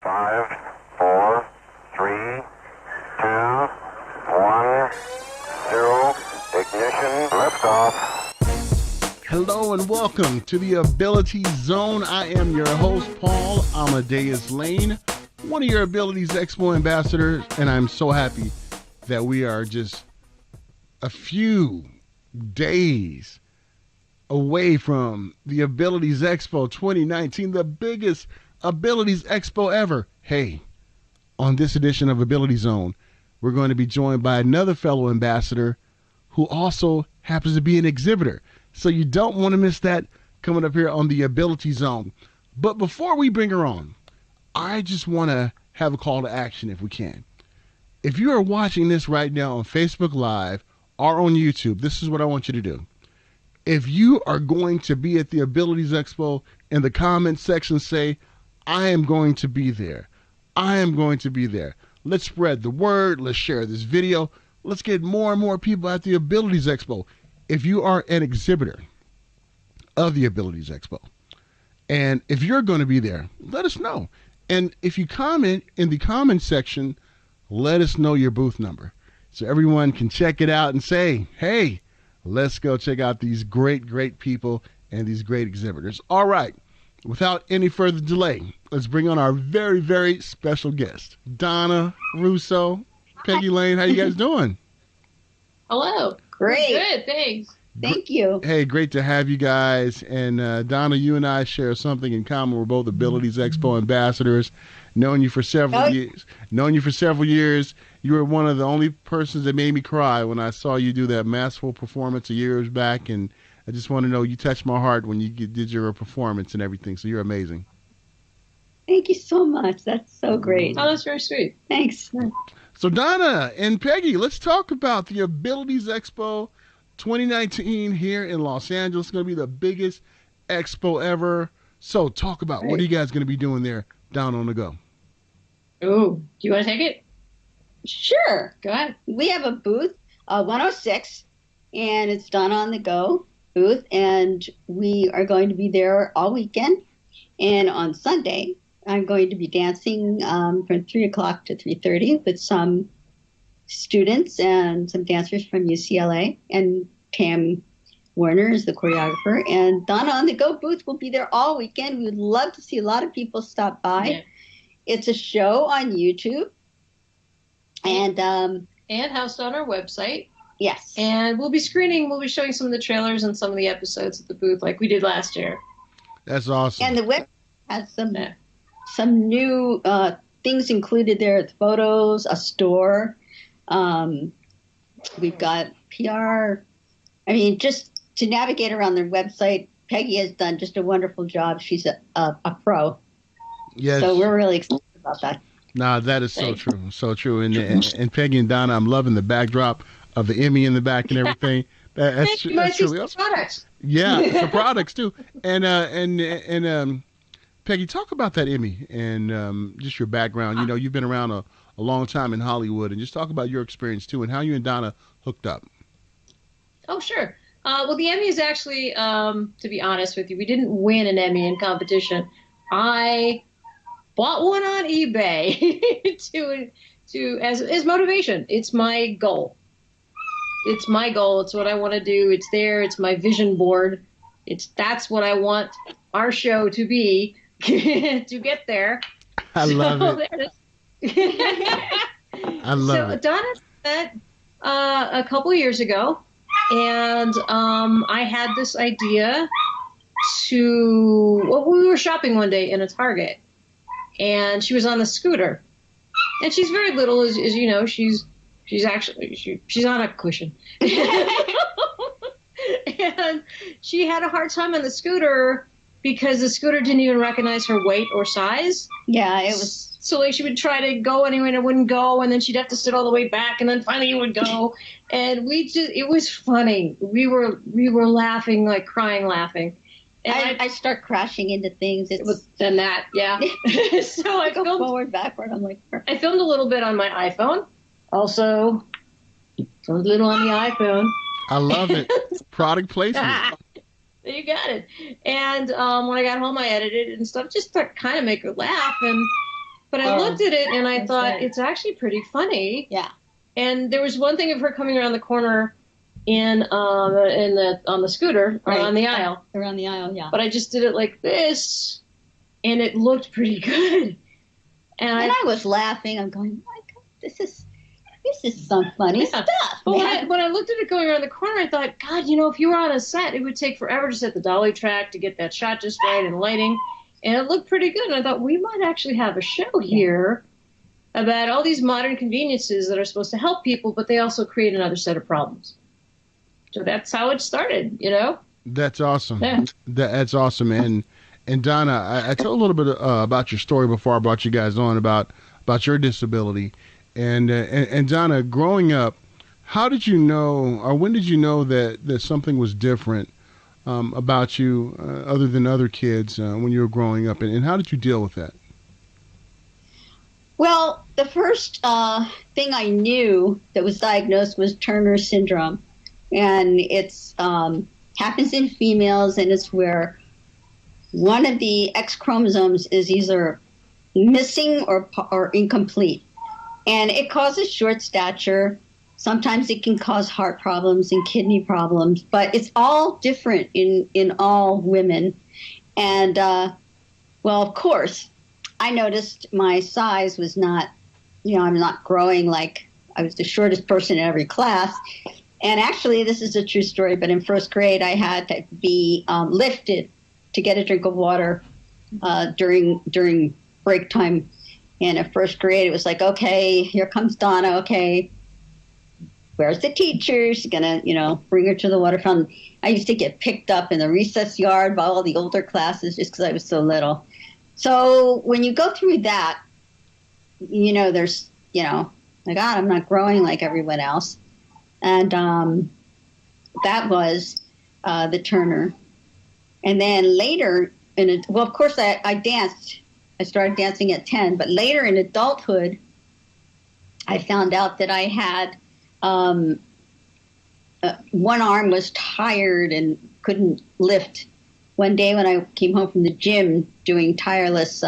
5, 4, 3, 2, 1, 0. Ignition. Liftoff. Hello and welcome to the Ability Zone. I am your host, Paul Amadeus Lane, one of your Abilities Expo ambassadors, and I'm so happy that we are just a few days away from the Abilities Expo 2019, the biggest Abilities Expo ever. Hey, on this edition of Ability Zone, we're going to be joined by another fellow ambassador who also happens to be an exhibitor. So you don't want to miss that coming up here on the Ability Zone. But before we bring her on, I just want to have a call to action if we can. If you are watching this right now on Facebook Live or on YouTube, this is what I want you to do. If you are going to be at the Abilities Expo, in the comments section say, I am going to be there. I am going to be there. Let's spread the word. Let's share this video. Let's get more and more people at the Abilities Expo. If you are an exhibitor of the Abilities Expo, and if you're going to be there, let us know. And if you comment in the comment section, let us know your booth number so everyone can check it out and say, hey, let's go check out these great, great people and these great exhibitors. All right. Without any further delay, let's bring on our very, very special guest, Donna, Russo, Peggy Lane. How you guys doing? Hello. Great. Good, thanks. Thank you. Hey, great to have you guys. And Donna, you and I share something in common. We're both Abilities Expo ambassadors. Known you for several years. You were one of the only persons that made me cry when I saw you do that masterful performance years back. And I just want to know, you touched my heart when you did your performance and everything. So you're amazing. Thank you so much. That's so great. Oh, that's very sweet. Thanks. So Donna and Peggy, let's talk about the Abilities Expo 2019 here in Los Angeles. It's going to be the biggest expo ever. So talk about what are you guys going to be doing there down on the go? Oh, do you want to take it? Sure. Go ahead. We have a booth, 106, and it's Donna on the Go booth, and we are going to be there all weekend. And on Sunday, I'm going to be dancing from 3 o'clock to 3:30 with some students and some dancers from UCLA, and Tam Warner is the choreographer. And Donna on the Go booth will be there all weekend. We would love to see a lot of people stop by. Yeah. It's a show on YouTube. And housed on our website. yes. And we'll be showing some of the trailers and some of the episodes at the booth like we did last year. That's awesome. And the web has some new things included there. It's photos, a store. We've got PR. I mean, just to navigate around their website, Peggy has done just a wonderful job. She's a pro. Yes. So we're really excited about that. Nah, that is so true. So true. And Peggy and Donna, I'm loving the backdrop of the Emmy in the back and everything. That's really awesome. Products. Yeah, for products too. And Peggy, talk about that Emmy and just your background. You know, you've been around a long time in Hollywood, and just talk about your experience too and how you and Donna hooked up. Oh, sure. Well, the Emmy is actually, to be honest with you, we didn't win an Emmy in competition. I bought one on eBay as motivation. It's my goal. It's my goal. It's what I want to do. It's there. It's my vision board. That's what I want our show to be to get there. I love it. I love it. So Donna met a couple years ago, and I had this idea we were shopping one day in a Target, and she was on the scooter, and she's very little, as you know. She's on a cushion. And she had a hard time on the scooter because the scooter didn't even recognize her weight or size. Yeah, it was. So like she would try to go anywhere and it wouldn't go, and then she'd have to sit all the way back, and then finally it would go. And it was funny. We were laughing, like crying laughing. And I start crashing into things. It was then that, yeah. So I go filmed forward, backward. I'm like, I filmed a little bit on my iPhone. Also, filmed a little on the iPhone. I love it. Product placement. You got it. And when I got home, I edited it and stuff just to kind of make her laugh. But I looked at it and I That's thought right. it's actually pretty funny. Yeah. And there was one thing of her coming around the corner on the scooter or Right. on the aisle. Around the aisle, yeah. But I just did it like this, and it looked pretty good. And I was laughing. I'm going, my God, this is some funny stuff. But man. when I looked at it going around the corner, I thought, God, if you were on a set, it would take forever to set the dolly track to get that shot just right and lighting. And it looked pretty good. And I thought we might actually have a show here about all these modern conveniences that are supposed to help people, but they also create another set of problems. So that's how it started, That's awesome. Yeah. That's awesome. And Donna, I told a little bit about your story before I brought you guys on about your disability. And Donna, growing up, how did you know, or when did you know that something was different about you other than other kids when you were growing up? And how did you deal with that? Well, the first thing I knew that was diagnosed was Turner syndrome. And it's happens in females, and it's where one of the X chromosomes is either missing or incomplete. And it causes short stature. Sometimes it can cause heart problems and kidney problems, but it's all different in all women. And, well, of course, I noticed my size was not, I'm not growing like I was the shortest person in every class. And actually, this is a true story, but in first grade, I had to be lifted to get a drink of water during break time. And in first grade, it was like, okay, here comes Donna. Okay, where's the teacher? She's going to, bring her to the water fountain. I used to get picked up in the recess yard by all the older classes just because I was so little. So when you go through that, there's, my God, I'm not growing like everyone else. And that was the Turner. And then later, of course, I danced. I started dancing at 10. But later in adulthood, I found out that I had one arm was tired and couldn't lift. One day when I came home from the gym doing tireless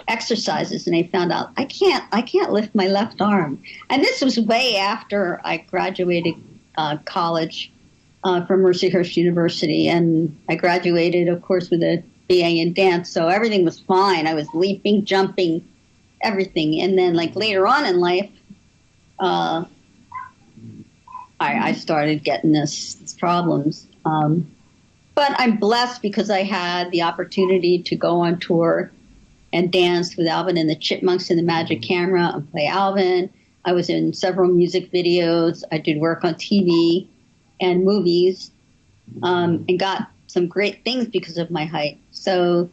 exercises, and I found out I can't lift my left arm. And this was way after I graduated college from Mercyhurst University, and I graduated, of course, with a BA in dance. So everything was fine. I was leaping, jumping, everything. And then, like later on in life, I started getting these problems. But I'm blessed because I had the opportunity to go on tour and dance with Alvin and the Chipmunks and the Magic Camera and play Alvin. I was in several music videos. I did work on TV and movies, and got some great things because of my height. So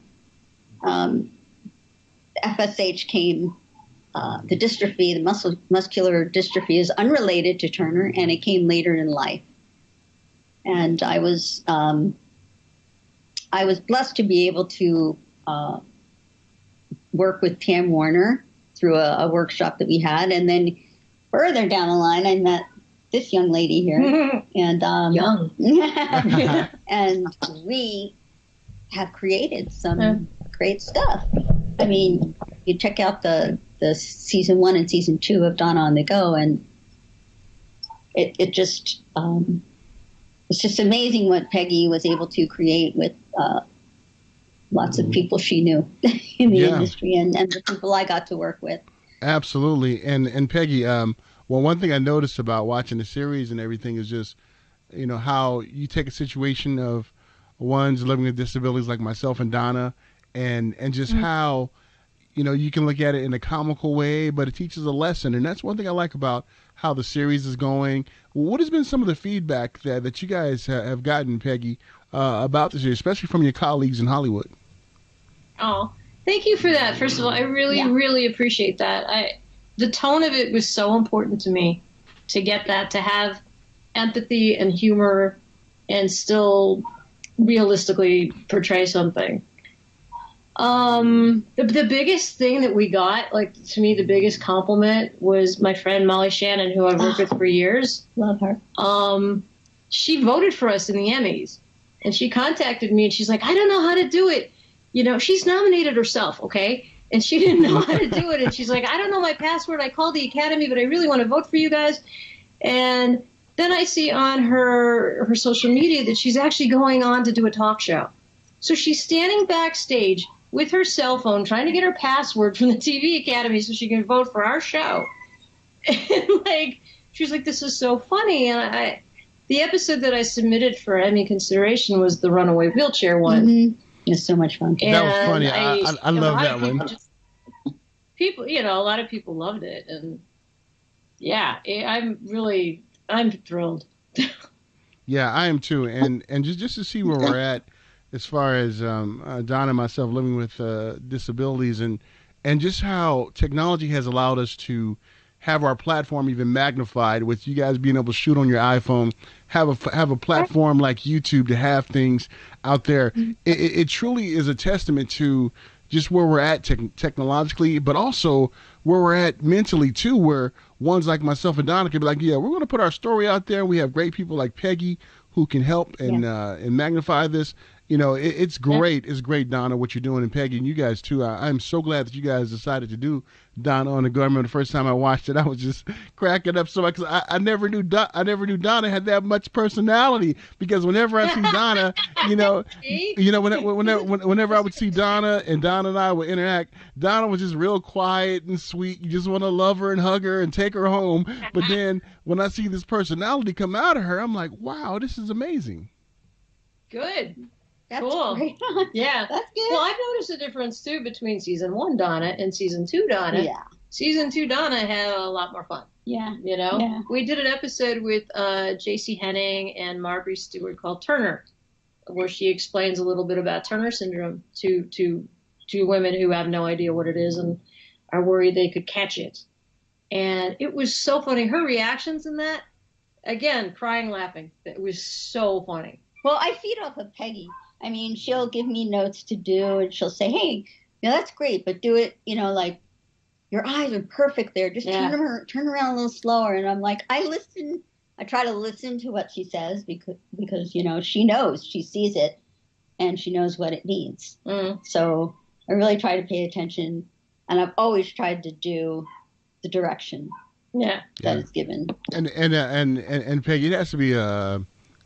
FSH came, the dystrophy, the muscular dystrophy is unrelated to Turner, and it came later in life. And I was blessed to be able to work with Pam Warner through a workshop that we had. And then further down the line, I met this young lady here. And Young. and we have created some great stuff. I mean, you check out the season 1 and season 2 of Donna on the Go, and it just it's just amazing what Peggy was able to create with lots of people she knew in the industry and the people I got to work with. Absolutely. And Peggy, well, one thing I noticed about watching the series and everything is just, how you take a situation of ones living with disabilities like myself and Donna, and just how, you can look at it in a comical way, but it teaches a lesson. And that's one thing I like about how the series is going. What has been some of the feedback that you guys have gotten, Peggy, about the series, especially from your colleagues in Hollywood? Oh, thank you for that. First of all, I really, really appreciate that. The tone of it was so important to me, to get that, to have empathy and humor and still realistically portray something. The biggest thing that we got, like, to me, the biggest compliment was my friend Molly Shannon, who I've worked with for years. Love her. She voted for us in the Emmys, and she contacted me, and she's like, I don't know how to do it. She's nominated herself, okay? And she didn't know how to do it. And she's like, I don't know my password. I called the academy, but I really want to vote for you guys. And then I see on her social media that she's actually going on to do a talk show. So she's standing backstage with her cell phone trying to get her password from the TV Academy so she can vote for our show. And like, she's like, this is so funny. And the episode that I submitted for Emmy consideration was the runaway wheelchair one. Mm-hmm. It's so much fun. That was funny. I love that one. People, a lot of people loved it. And yeah, I'm thrilled. Yeah, I am too. And just to see where we're at as far as Donna and myself living with disabilities and just how technology has allowed us to have our platform even magnified with you guys being able to shoot on your iPhone, have a platform like YouTube to have things out there. It truly is a testament to just where we're at technologically, but also where we're at mentally too, where ones like myself and Donna can be like, yeah, we're going to put our story out there. We have great people like Peggy who can help and magnify this. It's great. It's great, Donna, what you're doing, and Peggy, and you guys too. I'm so glad that you guys decided to do Donna on the Go. I remember the first time I watched it, I was just cracking up so much because I never knew Donna had that much personality. Because whenever I see Donna, whenever I would see Donna and I would interact, Donna was just real quiet and sweet. You just want to love her and hug her and take her home. But then when I see this personality come out of her, I'm like, wow, this is amazing. Good. That's cool. Great. Yeah. That's good. Well, I've noticed a difference, too, between season 1 Donna and season 2 Donna. Yeah. Season 2 Donna had a lot more fun. Yeah. Yeah. We did an episode with J.C. Henning and Marbury Stewart called Turner, where she explains a little bit about Turner syndrome to women who have no idea what it is and are worried they could catch it. And it was so funny. Her reactions in that, again, crying, laughing. It was so funny. Well, I feed off of Peggy. I mean, she'll give me notes to do, and she'll say, hey, that's great, but do it, like, your eyes are perfect there. Just turn around a little slower. And I'm like, I try to listen to what she says because she knows, she sees it, and she knows what it means. So I really try to pay attention, and I've always tried to do the direction that is given. And Peggy, it has to be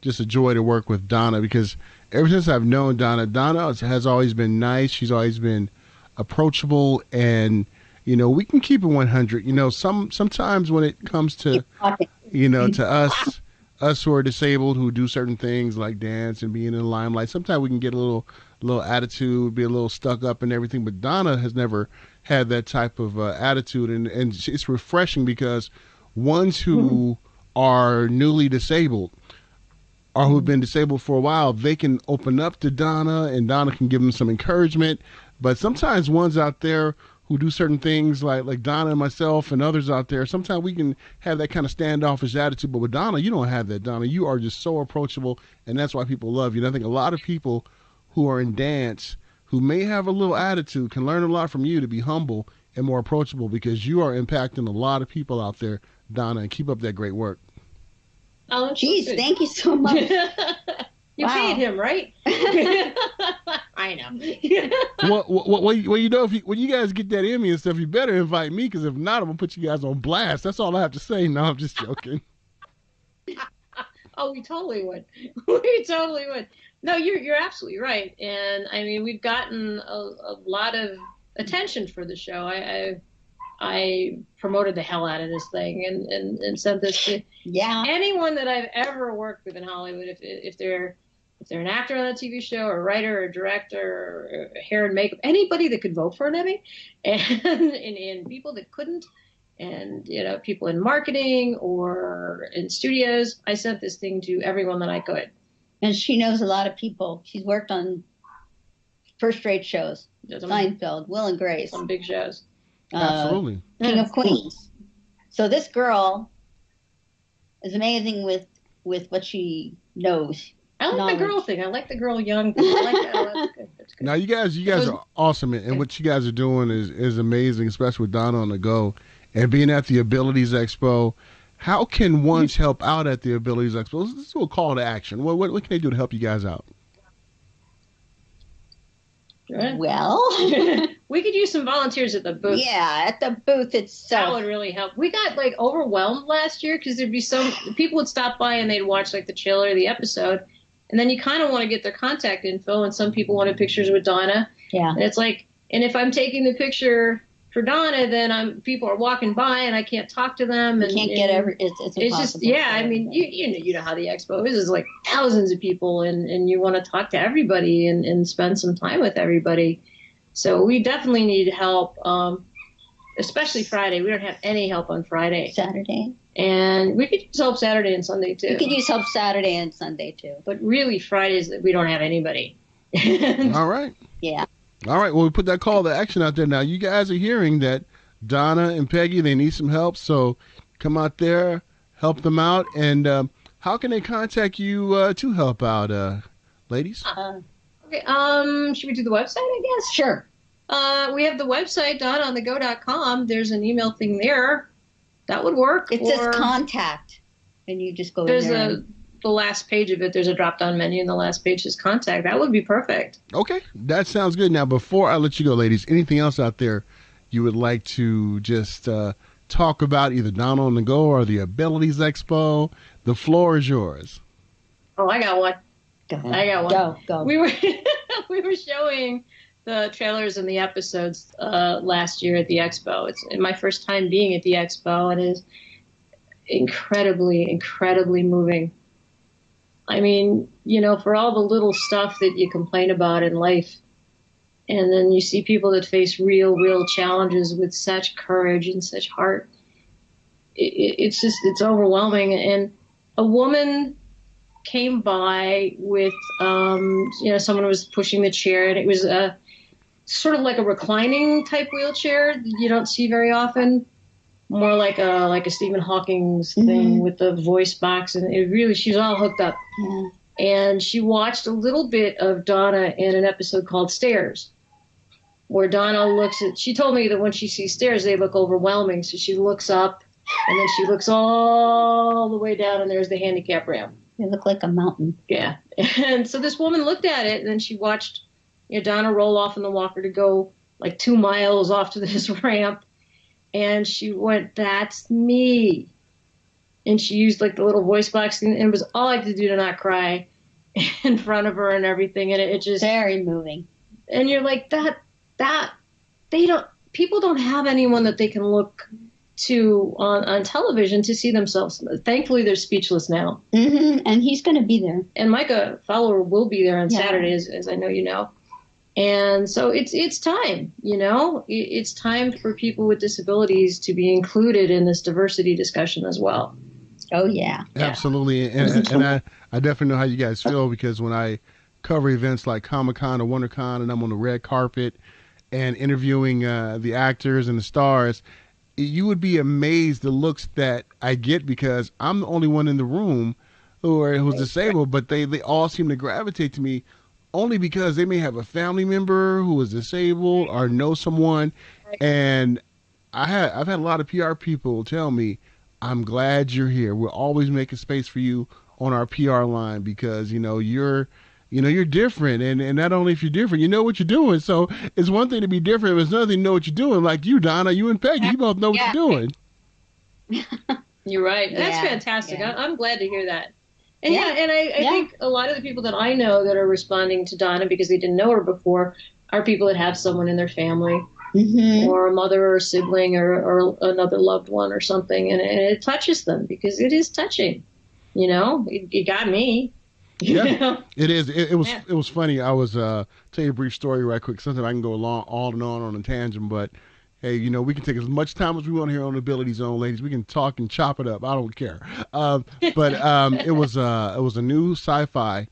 just a joy to work with Donna, because ever since I've known Donna has always been nice. She's always been approachable, and we can keep it 100. Sometimes when it comes to to us who are disabled, who do certain things like dance and being in the limelight, sometimes we can get a little attitude, be a little stuck up and everything. But Donna has never had that type of attitude, and it's refreshing, because ones who are newly disabled or who've been disabled for a while, they can open up to Donna, and Donna can give them some encouragement. But sometimes ones out there who do certain things like Donna and myself and others out there, sometimes we can have that kind of standoffish attitude. But with Donna, you don't have that, Donna. You are just so approachable, and that's why people love you. And I think a lot of people who are in dance who may have a little attitude can learn a lot from you to be humble and more approachable, because you are impacting a lot of people out there, Donna, and keep up that great work. Oh, geez, thank you so much. You paid him, right? I know. Well, when you guys get that Emmy and stuff, you better invite me, because if not, I'm going to put you guys on blast. That's all I have to say. No, I'm just joking. Oh, we totally would. We totally would. No, you're absolutely right. And, I mean, we've gotten a lot of attention for the show. I promoted the hell out of this thing and sent this to anyone that I've ever worked with in Hollywood. If they're an actor on a TV show, or a writer, or a director, or hair and makeup, anybody that could vote for an Emmy, and people that couldn't, and people in marketing or in studios, I sent this thing to everyone that I could. And she knows a lot of people. She's worked on first-rate shows, Seinfeld, Will and Grace, some big shows. Absolutely. King of Queens. So this girl is amazing with what she knows. I like the girl thing. I like the girl young thing. I like that. That's good. That's good. Now, you guys are awesome, and what you guys are doing is amazing, especially with Donna on the Go and being at the Abilities Expo. How can ones help out at the Abilities Expo? Let's do a call to action. What can they do to help you guys out? Well, We could use some volunteers at the booth. Yeah, at the booth itself. That would really help. We got like overwhelmed last year because there'd be people would stop by and they'd watch like the trailer of the episode, and then you kind of want to get their contact info. And some people wanted pictures with Donna. Yeah, and it's like, and if I'm taking the picture for Donna, then people are walking by and I can't talk to them. And you can't get it's impossible. It's just I mean you know how the expo is. It's like thousands of people and you want to talk to everybody and spend some time with everybody. So we definitely need help, especially Friday. We don't have any help on Friday. Saturday. And we could use help Saturday and Sunday, too. We could use help Saturday and Sunday, too. But really, Fridays, we don't have anybody. All right. Yeah. All right. Well, we put that call to action out there now. You guys are hearing that Donna and Peggy, they need some help. So come out there, help them out. And how can they contact you to help out, ladies? Okay. Should we do the website, I guess? Sure. We have the website, donnaonthego.com. There's an email thing there. That would work. It says contact, and you just go in there's there. The last page of it, there's a drop-down menu, and the last page is contact. That would be perfect. Okay. That sounds good. Now, before I let you go, ladies, anything else out there you would like to just talk about, either Donna on the Go or the Abilities Expo? The floor is yours. Oh, I got one. Go ahead. I got one. Go. We were showing the trailers and the episodes last year at the Expo. It's my first time being at the Expo, and it is incredibly, incredibly moving. I mean, you know, for all the little stuff that you complain about in life, and then you see people that face real challenges with such courage and such heart. It's overwhelming. And a woman came by with, someone was pushing the chair, and it was sort of like a reclining type wheelchair you don't see very often, more like a Stephen Hawking's thing with the voice box, and she was all hooked up. Yeah. And she watched a little bit of Donna in an episode called Stairs, where Donna she told me that when she sees stairs, they look overwhelming. So she looks up, and then she looks all the way down, and there's the handicap ramp. They look like a mountain. Yeah. And so this woman looked at it, and then she watched Donna roll off in the walker to go like 2 miles off to this ramp. And she went, "That's me." And she used like the little voice box, and it was all I could do to not cry in front of her and everything. And it just very moving. And you're like, people don't have anyone that they can look to on television to see themselves. Thankfully, they're speechless now. Mm-hmm. And he's going to be there. And Micah Fowler will be there on Saturday, as I know you know. And so it's time, it's time for people with disabilities to be included in this diversity discussion as well. Oh, yeah. Absolutely. And I definitely know how you guys feel, because when I cover events like Comic-Con or WonderCon and I'm on the red carpet and interviewing the actors and the stars, you would be amazed the looks that I get, because I'm the only one in the room who's disabled, but they all seem to gravitate to me only because they may have a family member who is disabled or know someone. And I've had a lot of PR people tell me, "I'm glad you're here. We're always making space for you on our PR line, because you're different, and not only if you're different, you know what you're doing. So it's one thing to be different, but it's another thing to know what you're doing. Like you, Donna, you and Peggy, you both know what you're doing." You're right. That's fantastic. Yeah. I'm glad to hear that. And I think a lot of the people that I know that are responding to Donna because they didn't know her before are people that have someone in their family, or a mother or a sibling or another loved one or something, and it touches them, because it is touching. It got me. Yeah, it is. It was funny. I was tell you a brief story right quick. Something I can go along on and on a tangent, but hey, we can take as much time as we want here on Ability Zone, ladies. We can talk and chop it up. I don't care. But it was a new sci-fi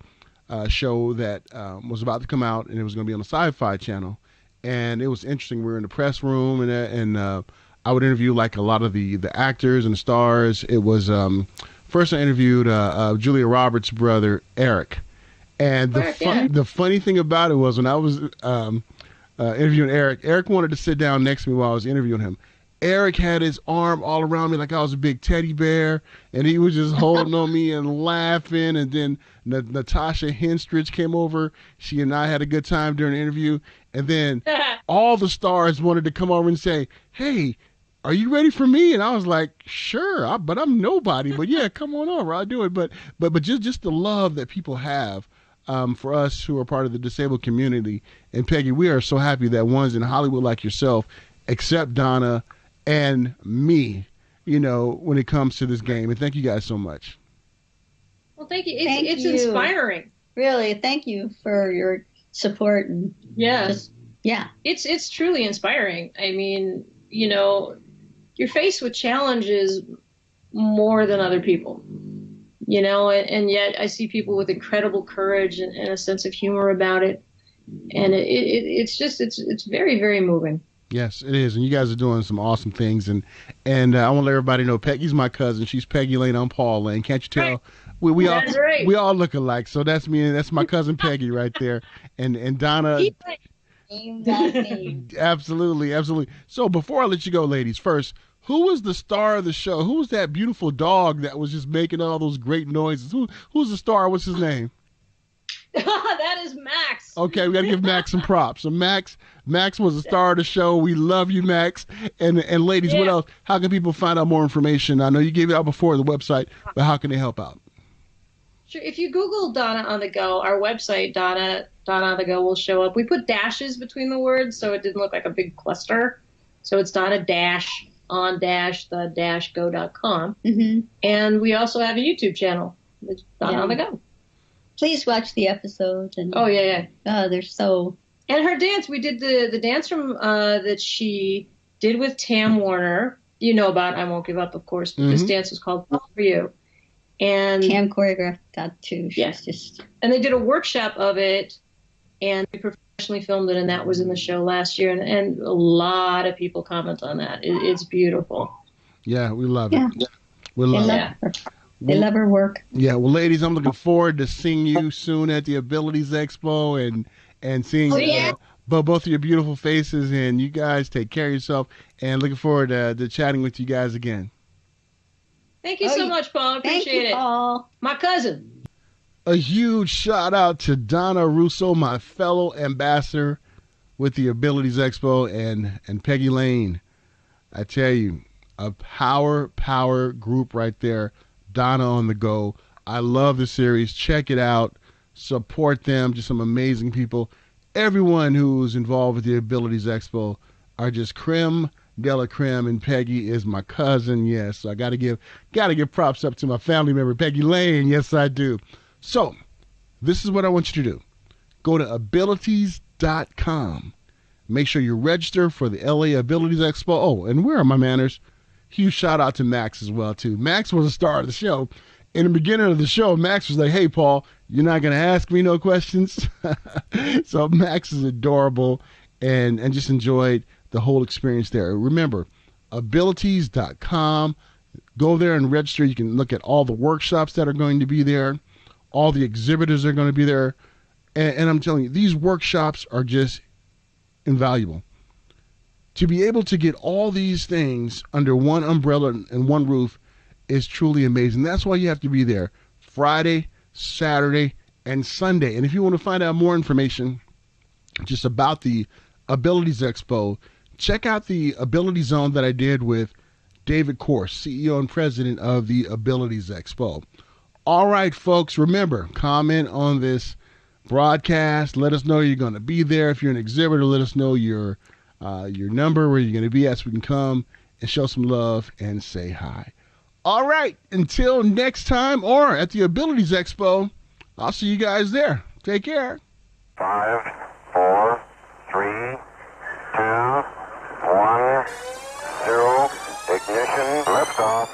show that was about to come out, and it was going to be on the Sci-Fi Channel. And it was interesting. We were in the press room, and I would interview like a lot of the actors and the stars. It was first I interviewed Julia Roberts' brother Eric, and the funny thing about it was when I was interviewing Eric wanted to sit down next to me while I was interviewing him, Eric had his arm all around me like I was a big teddy bear, and he was just holding on me and laughing. And then Natasha Henstridge came over. She and I had a good time during the interview. And then all the stars wanted to come over and say, hey, are you ready for me? And I was like, sure, but I'm nobody. But yeah, come on over. I'll do it. But just the love that people have for us who are part of the disabled community. And Peggy, we are so happy that ones in Hollywood like yourself accept Donna and me, when it comes to this game. And thank you guys so much. Well, thank you. It's inspiring. Really, thank you for your support. And it's truly inspiring. I mean, you're faced with challenges more than other people, and yet I see people with incredible courage and a sense of humor about it. And it's very, very moving. Yes, it is. And you guys are doing some awesome things. And I want to let everybody know Peggy's my cousin. She's Peggy Lane. I'm Paul Lane. Can't you tell? Right. We all look alike. So that's me. And that's my cousin Peggy right there. And Donna. Absolutely. Absolutely. So before I let you go, ladies, first, who was the star of the show? Who was that beautiful dog that was just making all those great noises? Who's the star? What's his name? That is Max. Okay, we got to give Max some props. So Max was the star of the show. We love you, Max. And ladies, What else? How can people find out more information? I know you gave it out before the website, but how can they help out? Sure. If you Google Donna on the Go, our website, Donna on the Go, will show up. We put dashes between the words so it didn't look like a big cluster. So it's Donna on the go.com. Mm-hmm. And we also have a YouTube channel. It's Donna on the Go. Please watch the episodes. And oh, yeah. Oh, they're so... And her dance, we did the dance from that she did with Tam Warner. You know about I Won't Give Up, of course, but this dance was called All For You. And Tam choreographed that too. And they did a workshop of it, and we professionally filmed it, and that was in the show last year. And a lot of people comment on that. It's beautiful. Yeah, we love it. Yeah. We love it. They love her work. Yeah, well, ladies, I'm looking forward to seeing you soon at the Abilities Expo and seeing both of your beautiful faces. And you guys take care of yourself. And looking forward to chatting with you guys again. Thank you so much, Paul. I appreciate it. Paul. My cousin. A huge shout out to Donna Russo, my fellow ambassador with the Abilities Expo, and Peggy Lane. I tell you, a power group right there. Donna on the Go. I love the series. Check it out. Support them. Just some amazing people. Everyone who's involved with the Abilities Expo are just creme de la creme, and Peggy is my cousin. Yes, I gotta give props up to my family member, Peggy Lane. Yes, I do. So, this is what I want you to do. Go to abilities.com. Make sure you register for the LA Abilities Expo. Oh, and where are my manners? Huge shout out to Max as well, too. Max was a star of the show. In the beginning of the show, Max was like, hey, Paul, you're not going to ask me no questions? So Max is adorable and just enjoyed the whole experience there. Remember, abilities.com. Go there and register. You can look at all the workshops that are going to be there. All the exhibitors are going to be there. And I'm telling you, these workshops are just invaluable. To be able to get all these things under one umbrella and one roof is truly amazing. That's why you have to be there Friday, Saturday, and Sunday. And if you want to find out more information just about the Abilities Expo, check out the Ability Zone that I did with David Korse, CEO and president of the Abilities Expo. All right, folks, remember, comment on this broadcast. Let us know you're going to be there. If you're an exhibitor, let us know your number, where you're going to be at, so we can come and show some love and say hi. All right, until next time, or at the Abilities Expo, I'll see you guys there. Take care. 5, 4, 3, 2, 1, 0, ignition, liftoff.